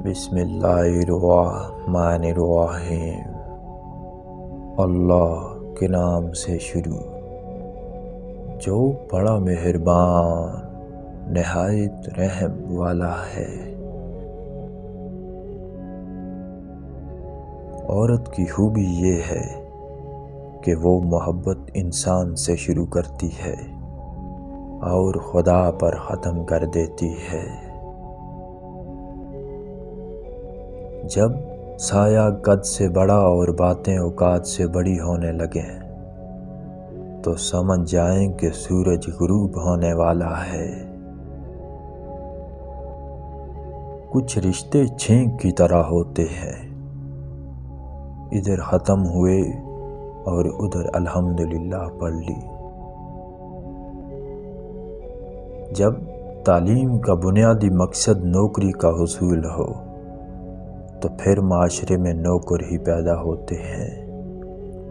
بسم اللہ الرحمن الرحیم۔ اللہ کے نام سے شروع جو بڑا مہربان نہایت رحم والا ہے۔ عورت کی خوبی یہ ہے کہ وہ محبت انسان سے شروع کرتی ہے اور خدا پر ختم کر دیتی ہے۔ جب سایہ قد سے بڑا اور باتیں اوقات سے بڑی ہونے لگیں تو سمجھ جائیں کہ سورج غروب ہونے والا ہے۔ کچھ رشتے چھینک کی طرح ہوتے ہیں، ادھر ختم ہوئے اور ادھر الحمدللہ پڑھ لی۔ جب تعلیم کا بنیادی مقصد نوکری کا حصول ہو تو پھر معاشرے میں نوکر ہی پیدا ہوتے ہیں،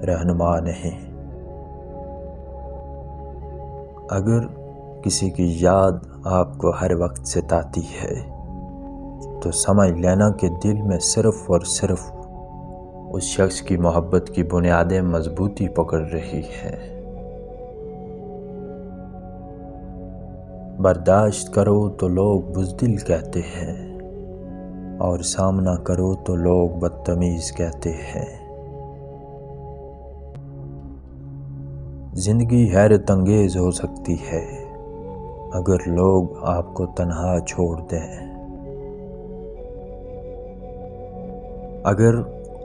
رہنما نہیں۔ اگر کسی کی یاد آپ کو ہر وقت ستاتی ہے تو سمجھ لینا کہ دل میں صرف اور صرف اس شخص کی محبت کی بنیادیں مضبوطی پکڑ رہی ہیں۔ برداشت کرو تو لوگ بزدل کہتے ہیں اور سامنا کرو تو لوگ بدتمیز کہتے ہیں۔ زندگی حیرت انگیز ہو سکتی ہے اگر لوگ آپ کو تنہا چھوڑ دیں۔ اگر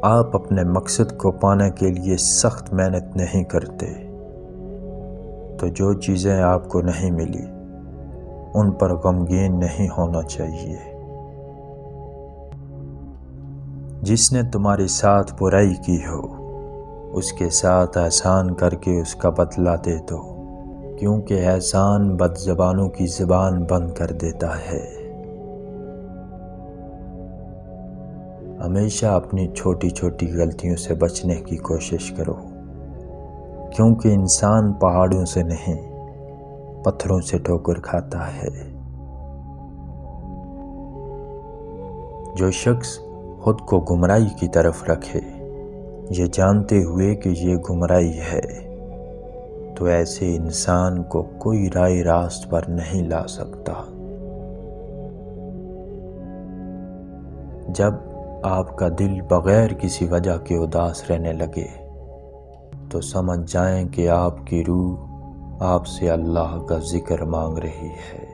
آپ اپنے مقصد کو پانے کے لیے سخت محنت نہیں کرتے تو جو چیزیں آپ کو نہیں ملی ان پر غمگین نہیں ہونا چاہیے۔ جس نے تمہارے ساتھ برائی کی ہو اس کے ساتھ احسان کر کے اس کا بدلہ دے دو، کیونکہ احسان بد زبانوں کی زبان بند کر دیتا ہے۔ ہمیشہ اپنی چھوٹی چھوٹی غلطیوں سے بچنے کی کوشش کرو، کیونکہ انسان پہاڑوں سے نہیں پتھروں سے ٹھوکر کھاتا ہے۔ جو شخص خود کو گمراہی کی طرف رکھے یہ جانتے ہوئے کہ یہ گمراہی ہے تو ایسے انسان کو کوئی راہ راست پر نہیں لا سکتا۔ جب آپ کا دل بغیر کسی وجہ کے اداس رہنے لگے تو سمجھ جائیں کہ آپ کی روح آپ سے اللہ کا ذکر مانگ رہی ہے۔